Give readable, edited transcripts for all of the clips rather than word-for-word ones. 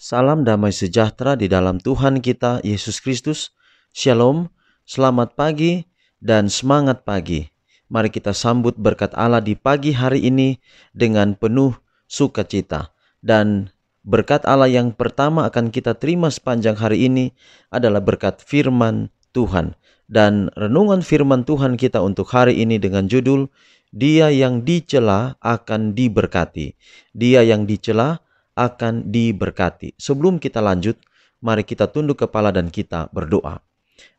Salam damai sejahtera di dalam Tuhan kita Yesus Kristus. Shalom, selamat pagi dan semangat pagi. Mari kita sambut berkat Allah di pagi hari ini dengan penuh sukacita. Dan berkat Allah yang pertama akan kita terima sepanjang hari ini adalah berkat firman Tuhan. Dan renungan firman Tuhan kita untuk hari ini dengan judul, Dia yang dicela akan diberkati. Dia yang dicela akan diberkati. Sebelum kita lanjut, mari kita tunduk kepala dan kita berdoa.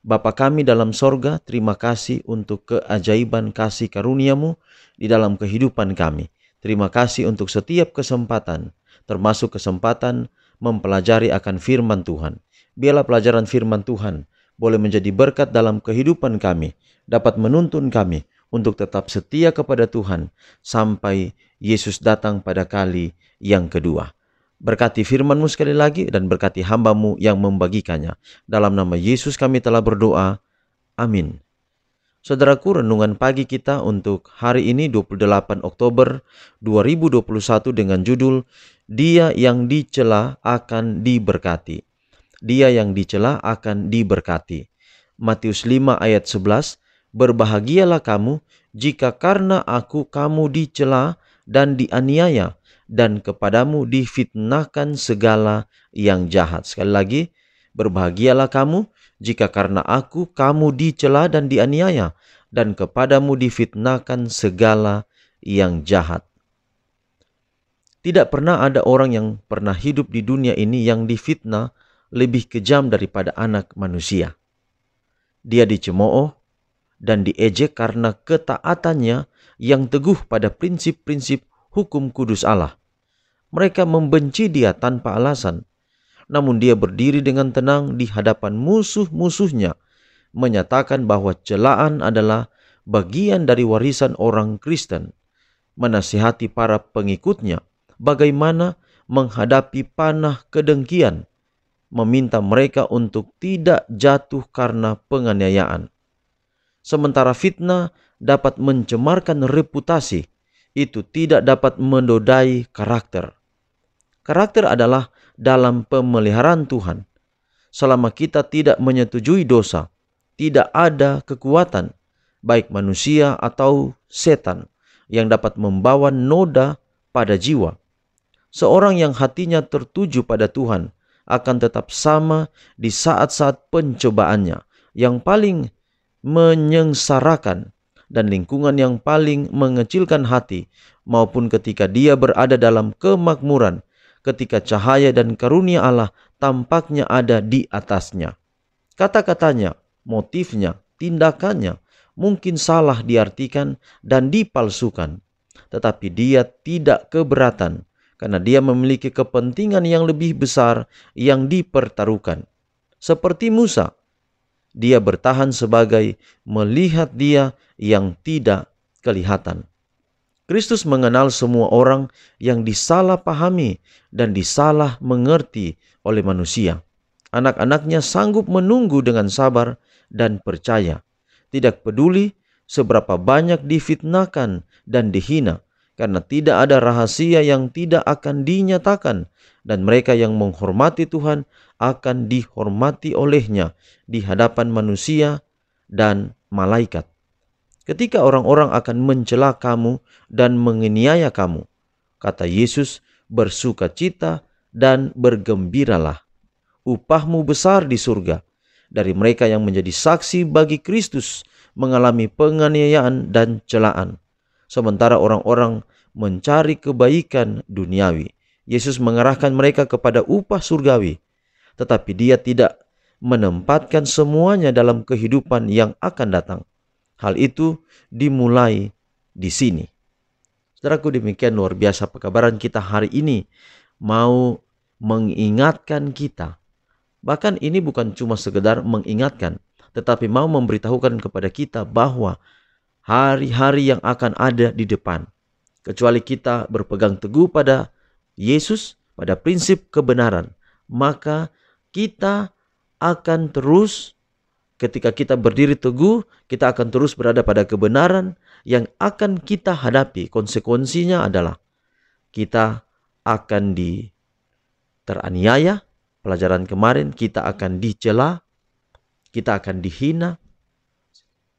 Bapa kami dalam sorga, terima kasih untuk keajaiban kasih karunia-Mu di dalam kehidupan kami. Terima kasih untuk setiap kesempatan, termasuk kesempatan mempelajari akan firman Tuhan. Biarlah pelajaran firman Tuhan boleh menjadi berkat dalam kehidupan kami, dapat menuntun kami untuk tetap setia kepada Tuhan sampai Yesus datang pada kali yang kedua. Berkati firman-Mu sekali lagi dan berkati hamba-Mu yang membagikannya. Dalam nama Yesus kami telah berdoa. Amin. Saudaraku, renungan pagi kita untuk hari ini 28 Oktober 2021 dengan judul Dia yang dicela akan diberkati. Dia yang dicela akan diberkati. Matius 5 ayat 11, berbahagialah kamu jika karena aku kamu dicela dan dianiaya, dan kepadamu difitnahkan segala yang jahat. Sekali lagi, berbahagialah kamu jika karena aku kamu dicela dan dianiaya, dan kepadamu difitnahkan segala yang jahat. Tidak pernah ada orang yang pernah hidup di dunia ini yang difitnah lebih kejam daripada anak manusia. Dia dicemooh dan diejek karena ketaatannya yang teguh pada prinsip-prinsip hukum kudus Allah. Mereka membenci dia tanpa alasan, namun dia berdiri dengan tenang di hadapan musuh-musuhnya, menyatakan bahwa celaan adalah bagian dari warisan orang Kristen, menasihati para pengikutnya bagaimana menghadapi panah kedengkian, meminta mereka untuk tidak jatuh karena penganiayaan. Sementara fitnah dapat mencemarkan reputasi, itu tidak dapat menodai karakter. Karakter adalah dalam pemeliharaan Tuhan. Selama kita tidak menyetujui dosa, tidak ada kekuatan, baik manusia atau setan, yang dapat membawa noda pada jiwa. Seorang yang hatinya tertuju pada Tuhan akan tetap sama di saat-saat pencobaannya yang paling menyengsarakan dan lingkungan yang paling mengecilkan hati, maupun ketika dia berada dalam kemakmuran, ketika cahaya dan karunia Allah tampaknya ada di atasnya. Kata-katanya, motifnya, tindakannya mungkin salah diartikan dan dipalsukan, tetapi dia tidak keberatan karena dia memiliki kepentingan yang lebih besar yang dipertaruhkan. Seperti Musa, dia bertahan sebagai melihat dia yang tidak kelihatan. Kristus mengenal semua orang yang disalahpahami dan disalah mengerti oleh manusia. Anak-anaknya sanggup menunggu dengan sabar dan percaya. Tidak peduli seberapa banyak difitnahkan dan dihina, karena tidak ada rahasia yang tidak akan dinyatakan, dan mereka yang menghormati Tuhan akan dihormati olehnya di hadapan manusia dan malaikat. Ketika orang-orang akan mencela kamu dan menganiaya kamu, kata Yesus, bersukacita dan bergembiralah. Upahmu besar di surga. Dari mereka yang menjadi saksi bagi Kristus mengalami penganiayaan dan celaan, sementara orang-orang mencari kebaikan duniawi. Yesus mengarahkan mereka kepada upah surgawi, tetapi dia tidak menempatkan semuanya dalam kehidupan yang akan datang. Hal itu dimulai di sini. Saudaraku, demikian luar biasa pekabaran kita hari ini, mau mengingatkan kita. Bahkan ini bukan cuma sekedar mengingatkan, tetapi mau memberitahukan kepada kita bahwa hari-hari yang akan ada di depan, kecuali kita berpegang teguh pada Yesus, pada prinsip kebenaran, maka kita akan terus, ketika kita berdiri teguh, kita akan terus berada pada kebenaran. Yang akan kita hadapi, konsekuensinya adalah kita akan teraniaya. Pelajaran kemarin kita akan dicela, kita akan dihina.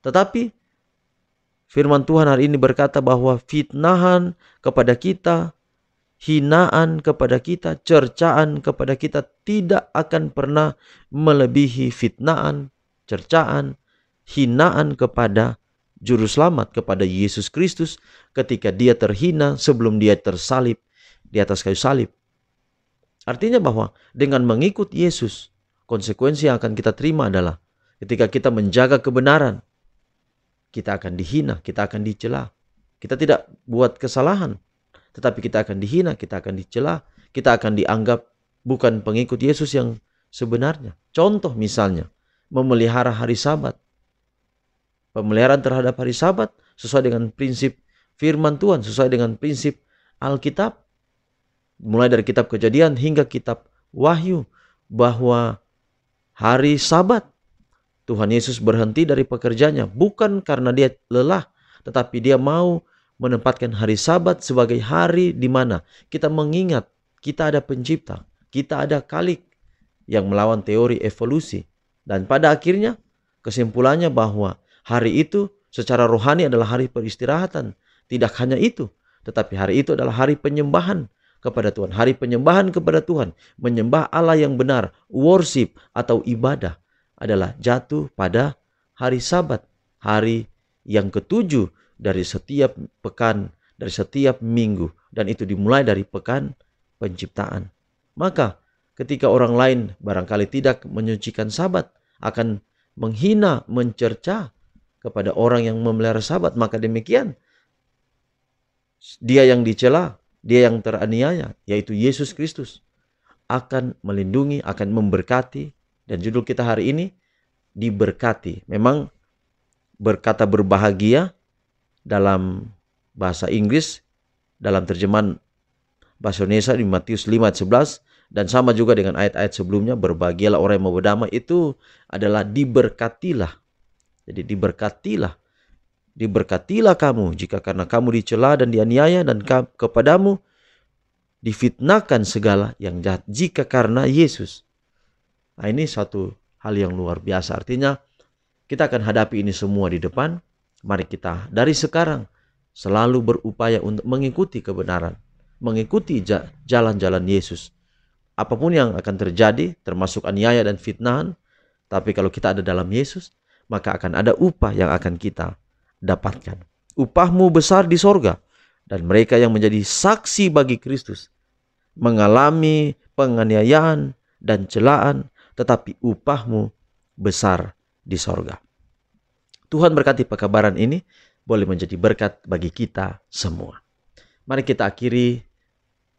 Tetapi firman Tuhan hari ini berkata bahwa fitnahan kepada kita, hinaan kepada kita, cercaan kepada kita tidak akan pernah melebihi fitnahan, cercaan, hinaan kepada Juru Selamat, kepada Yesus Kristus ketika dia terhina sebelum dia tersalib di atas kayu salib. Artinya bahwa dengan mengikut Yesus, konsekuensi yang akan kita terima adalah ketika kita menjaga kebenaran, kita akan dihina, kita akan dicela. Kita tidak buat kesalahan, tetapi kita akan dihina, kita akan dicela, kita akan dianggap bukan pengikut Yesus yang sebenarnya. Contoh misalnya, memelihara hari Sabat. Pemeliharaan terhadap hari Sabat sesuai dengan prinsip firman Tuhan, sesuai dengan prinsip Alkitab. Mulai dari kitab Kejadian hingga kitab Wahyu, bahwa hari Sabat Tuhan Yesus berhenti dari pekerjaannya bukan karena dia lelah, tetapi dia mau menempatkan hari Sabat sebagai hari di mana kita mengingat kita ada pencipta, kita ada Khalik yang melawan teori evolusi. Dan pada akhirnya kesimpulannya bahwa hari itu secara rohani adalah hari peristirahatan. Tidak hanya itu, tetapi hari itu adalah hari penyembahan kepada Tuhan. Hari penyembahan kepada Tuhan, menyembah Allah yang benar, worship atau ibadah adalah jatuh pada hari Sabat, hari yang ketujuh dari setiap pekan, dari setiap minggu, dan itu dimulai dari pekan penciptaan. Maka ketika orang lain barangkali tidak menyucikan Sabat, akan menghina, mencerca kepada orang yang memelihara Sabat, maka demikian dia yang dicela, dia yang teraniaya, yaitu Yesus Kristus, akan melindungi, akan memberkati. Dan judul kita hari ini, diberkati. Memang berkata berbahagia dalam bahasa Inggris, dalam terjemahan bahasa Indonesia di Matius 5:11, dan sama juga dengan ayat-ayat sebelumnya, berbahagialah orang yang mau berdamai, itu adalah diberkatilah. Jadi diberkatilah kamu jika karena kamu dicela dan dianiaya dan kepadamu difitnahkan segala yang jahat, jika karena Yesus. Nah, ini satu hal yang luar biasa. Artinya kita akan hadapi ini semua di depan. Mari kita dari sekarang selalu berupaya untuk mengikuti kebenaran, mengikuti jalan-jalan Yesus. Apapun yang akan terjadi, termasuk aniaya dan fitnahan, tapi kalau kita ada dalam Yesus, maka akan ada upah yang akan kita dapatkan. Upahmu besar di sorga. Dan mereka yang menjadi saksi bagi Kristus mengalami penganiayaan dan celaan, tetapi upahmu besar di sorga. Tuhan berkati pekabaran ini boleh menjadi berkat bagi kita semua. Mari kita akhiri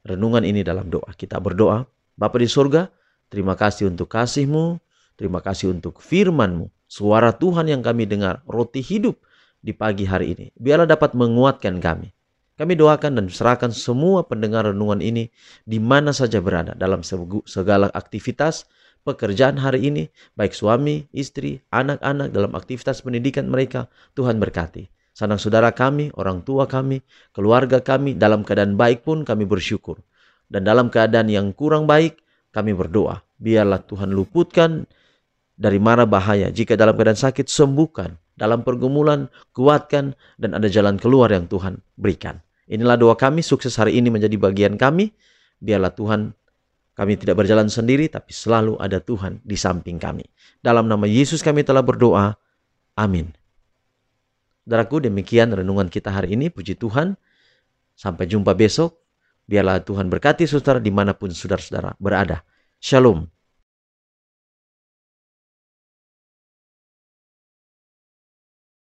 renungan ini dalam doa. Kita berdoa. Bapa di sorga, terima kasih untuk kasih-Mu, terima kasih untuk firman-Mu, suara Tuhan yang kami dengar, roti hidup di pagi hari ini. Biarlah dapat menguatkan kami. Kami doakan dan serahkan semua pendengar renungan ini di mana saja berada dalam segala aktivitas pekerjaan hari ini, baik suami, istri, anak-anak dalam aktivitas pendidikan mereka. Tuhan berkati. Sanak saudara kami, orang tua kami, keluarga kami, dalam keadaan baik pun kami bersyukur. Dan dalam keadaan yang kurang baik, kami berdoa. Biarlah Tuhan luputkan dari mara bahaya. Jika dalam keadaan sakit, sembuhkan. Dalam pergumulan, kuatkan, dan ada jalan keluar yang Tuhan berikan. Inilah doa kami, sukses hari ini menjadi bagian kami. Biarlah Tuhan, kami tidak berjalan sendiri, tapi selalu ada Tuhan di samping kami. Dalam nama Yesus kami telah berdoa. Amin. Saudaraku, demikian renungan kita hari ini. Puji Tuhan. Sampai jumpa besok. Biarlah Tuhan berkati saudara dimanapun saudara-saudara berada. Shalom.